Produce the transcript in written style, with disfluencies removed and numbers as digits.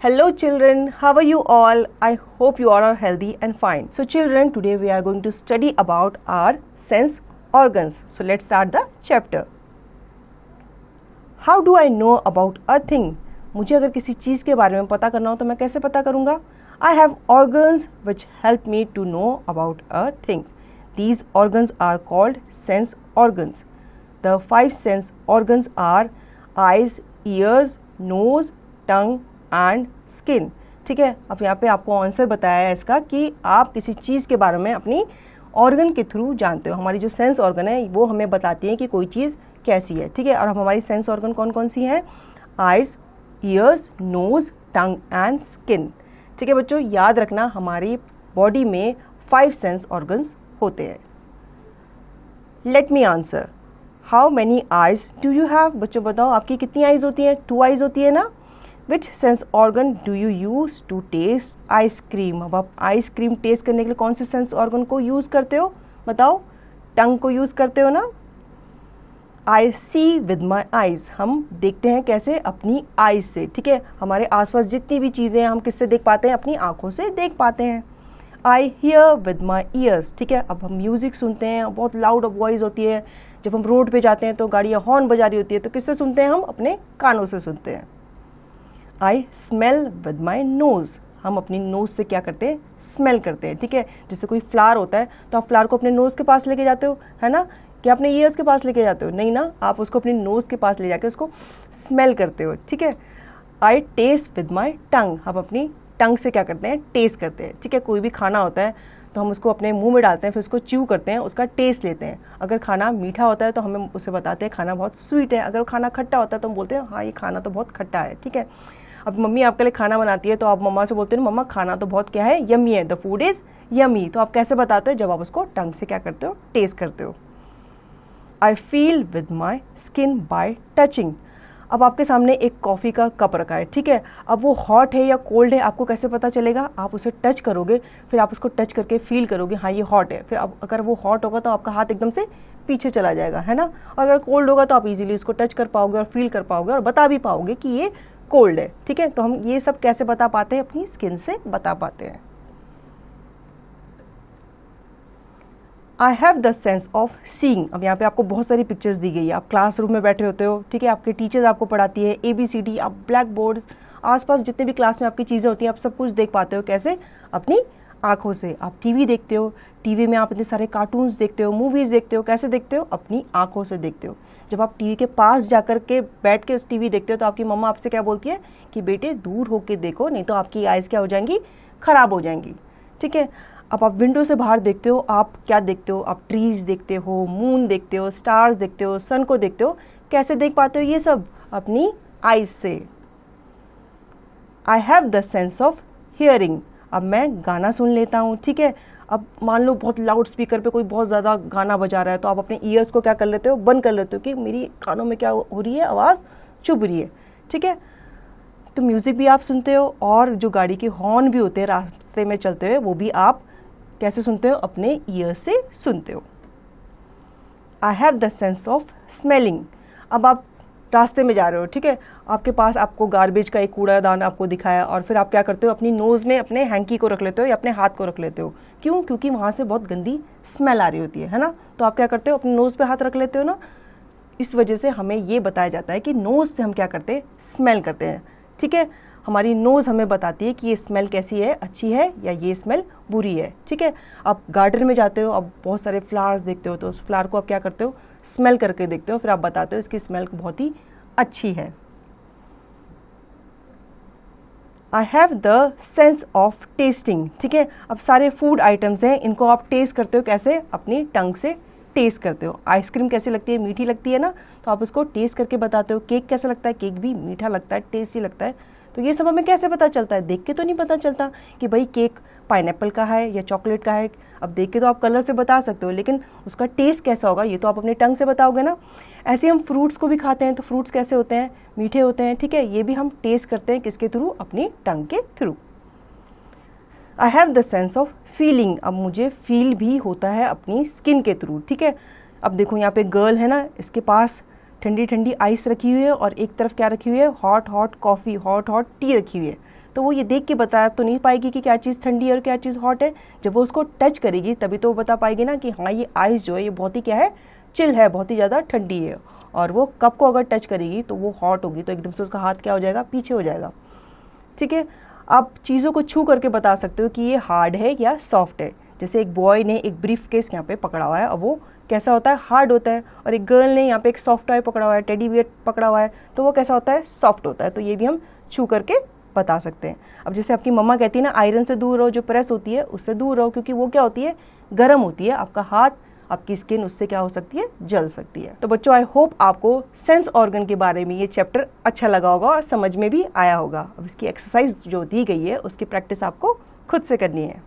Hello children, how are you all? I hope you all are healthy and fine. So children, today we are going to study about our sense organs. So let's start the chapter. How do I know about a thing? मुझे अगर किसी चीज़ के बारे में पता करना हो तो मैं कैसे पता करूँगा? I have organs which help me to know about a thing. These organs are called sense organs. The 5 sense organs are eyes, ears, nose, tongue and skin. ठीक है, अब यहाँ पे आपको आंसर बताया है इसका कि आप किसी चीज़ के बारे में अपनी ऑर्गन के थ्रू जानते हो. हमारी जो सेंस ऑर्गन है वो हमें बताती है कि कोई चीज़ कैसी है. ठीक है, और हमारी सेंस ऑर्गन कौन कौन सी हैं? Eyes, ears, nose, tongue and skin. ठीक है बच्चों, याद रखना हमारी बॉडी में 5 सेंस ऑर्गन्स होते हैं. Let me answer. How many eyes do you have? बच्चों बताओ आपकी कितनी आइज होती हैं? 2 आइज होती है ना. Which sense organ do you use to taste ice cream? अब आप आइसक्रीम टेस्ट करने के लिए कौन से सेंस ऑर्गन को यूज़ करते हो? बताओ. टंग को यूज़ करते हो ना. आई सी विद माई आइज़. हम देखते हैं कैसे? अपनी आइज़ से. ठीक है, हमारे आसपास जितनी भी चीज़ें हैं हम किससे देख पाते हैं? अपनी आँखों से देख पाते हैं. I hear with my years. ठीक है, अब हम म्यूज़िक सुनते हैं, बहुत लाउड वॉइस होती है. जब हम रोड पे जाते हैं तो गाड़ियाँ हॉर्न बजा रही होती है तो किससे सुनते हैं? हम अपने कानों से सुनते हैं. I smell with my nose. हम अपनी नोज़ से क्या करते हैं? स्मेल करते हैं. ठीक है, जैसे कोई फ्लावर होता है तो आप फ्लावर को अपने नोज़ के पास लेके जाते हो, है ना? क्या अपने ईयर्स के पास लेके जाते हो? नहीं ना, आप उसको अपनी नोज़ के पास ले जाकर उसको स्मेल करते हो. ठीक है. आई टेस्ट विद माई टंग. हम अपनी टंग से क्या करते हैं? टेस्ट करते हैं. ठीक है, कोई भी खाना होता है तो हम उसको अपने मुंह में डालते हैं, फिर उसको च्यू करते हैं, उसका टेस्ट लेते हैं. अगर खाना मीठा होता है तो हमें उसे बताते हैं खाना बहुत स्वीट है. अगर खाना खट्टा होता है तो हम बोलते हैं हाँ ये खाना तो बहुत खट्टा है. ठीक है, अब मम्मी आपके लिए खाना बनाती है तो आप मम्मा से बोलते हैं मम्मा खाना तो बहुत क्या है? यम्मी है. The food is yummy. तो आप कैसे बताते हो? जब आप उसको टंग से क्या करते हो? टेस्ट करते हो. I feel with my skin bye touching. अब आपके सामने एक कॉफ़ी का कप रखा है. ठीक है, अब वो हॉट है या कोल्ड है आपको कैसे पता चलेगा? आप उसे टच करोगे, फिर आप उसको टच करके फील करोगे हाँ ये हॉट है. फिर अब अगर वो हॉट होगा तो आपका हाथ एकदम से पीछे चला जाएगा, है ना. और अगर कोल्ड होगा तो आप इजीली उसको टच कर पाओगे और फील कर पाओगे और बता भी पाओगे कि ये कोल्ड है. ठीक है, तो हम ये सब कैसे बता पाते हैं? अपनी स्किन से बता पाते हैं. I have the sense of seeing. अब यहाँ पे आपको बहुत सारी पिक्चर्स दी गई है. आप क्लासरूम में बैठे होते हो. ठीक है, आपके टीचर्स आपको पढ़ाती है ABCD. आप ब्लैक बोर्ड आसपास जितने भी क्लास में आपकी चीज़ें होती हैं आप सब कुछ देख पाते हो. कैसे? अपनी आँखों से. आप टीवी देखते हो, टीवी में आप इतने सारे कार्टून्स देखते हो, मूवीज़ देखते हो. कैसे देखते हो? अपनी आँखों से देखते हो. जब आप टीवी के पास जाकर के बैठ के उस टीवी देखते हो तो आपकी मम्मा आपसे क्या बोलती है कि बेटे दूर होके देखो नहीं तो आपकी आइज़ क्या हो जाएंगी? ख़राब हो जाएंगी. ठीक है, अब आप विंडो से बाहर देखते हो. आप क्या देखते हो? आप ट्रीज़ देखते हो, मून देखते हो, स्टार्स देखते हो, सन को देखते हो. कैसे देख पाते हो ये सब? अपनी आइज़ से. I have the sense of hearing. अब मैं गाना सुन लेता हूँ. ठीक है, अब मान लो बहुत लाउड स्पीकर पे कोई बहुत ज़्यादा गाना बजा रहा है तो आप अपने ईयर्स को क्या कर लेते हो? बंद कर लेते हो कि मेरी कानों में क्या हो रही है? आवाज़ चुभ रही है. ठीक है, तो म्यूज़िक भी आप सुनते हो और जो गाड़ी के हॉर्न भी होते हैं रास्ते में चलते हुए वो भी आप कैसे सुनते हो? अपने ईयर्स से सुनते हो. I have the sense of smelling. अब आप रास्ते में जा रहे हो. ठीक है, आपके पास आपको गार्बेज का एक कूड़ादान आपको दिखाया और फिर आप क्या करते हो? अपनी नोज़ में अपने हैंकी को रख लेते हो या अपने हाथ को रख लेते हो. क्यों? क्योंकि वहाँ से बहुत गंदी स्मेल आ रही होती है ना. तो आप क्या करते हो? अपने नोज़ पे हाथ रख लेते हो ना. इस वजह से हमें ये बताया जाता है कि नोज़ से हम क्या करते हैं? स्मेल करते हैं. ठीक है, हमारी नोज़ हमें बताती है कि ये स्मेल कैसी है, अच्छी है या ये स्मेल बुरी है. ठीक है, आप गार्डन में जाते हो, अब बहुत सारे फ्लावर्स देखते हो तो उस फ्लावर को आप क्या करते हो? स्मेल करके देखते हो, फिर आप बताते हो इसकी स्मेल बहुत ही अच्छी है. I have the sense of testing. ठीक है, अब सारे फूड आइटम्स हैं, इनको आप टेस्ट करते हो. कैसे? अपनी टंग से टेस्ट करते हो. आइसक्रीम कैसी लगती है? मीठी लगती है ना, तो आप उसको टेस्ट करके बताते हो. केक कैसा लगता है? केक भी मीठा लगता है, टेस्टी लगता है. तो ये सब हमें कैसे पता चलता है? देख के तो नहीं पता चलता कि भाई केक पाइनएप्पल का है या चॉकलेट का है. अब देख के तो आप कलर से बता सकते हो लेकिन उसका टेस्ट कैसा होगा ये तो आप अपने टंग से बताओगे ना. ऐसे हम फ्रूट्स को भी खाते हैं तो फ्रूट्स कैसे होते हैं? मीठे होते हैं. ठीक है, ये भी हम टेस्ट करते हैं किसके थ्रू? अपनी टंग के through. I have the sense of feeling. अब मुझे फील भी होता है अपनी स्किन के थ्रू. ठीक है, अब देखो यहाँ पे गर्ल है ना, इसके पास ठंडी ठंडी आइस रखी हुई है और एक तरफ क्या रखी हुई है? Hot hot coffee, hot hot T रखी हुई है. तो वो ये देख के बता तो नहीं पाएगी कि क्या चीज़ ठंडी है और क्या चीज़ हॉट है। जब वो उसको टच करेगी तभी तो वो बता पाएगी ना कि हाँ ये आइस जो है ये बहुत ही क्या है, चिल है, बहुत ही ज़्यादा ठंडी है। और वो कप को अगर टच करेगी तो वो हॉट होगी, तो एकदम से उसका हाथ क्या हो जाएगा, पीछे हो जाएगा। ठीक है, आप चीज़ों को छू करके बता सकते हो कि ये हार्ड है या सॉफ्ट है। जैसे एक बॉय ने एक ब्रीफ केस यहाँ पे पकड़ा हुआ है और वो कैसा होता है, हार्ड होता है। और एक गर्ल ने यहाँ पे एक सॉफ्ट टॉय पकड़ा हुआ है, टेडी बियर पकड़ा हुआ है, तो वो कैसा होता है, सॉफ्ट होता है। तो ये भी हम छू करके बता सकते हैं। अब जैसे आपकी मम्मा कहती है ना, आयरन से दूर रहो, जो प्रेस होती है उससे दूर रहो, क्योंकि वो क्या होती है, गर्म होती है। आपका हाथ, आपकी स्किन उससे क्या हो सकती है, जल सकती है। तो बच्चों, आई होप आपको सेंस ऑर्गन के बारे में ये चैप्टर अच्छा लगा होगा और समझ में भी आया होगा। अब इसकी एक्सरसाइज जो दी गई है उसकी प्रैक्टिस आपको खुद से करनी है।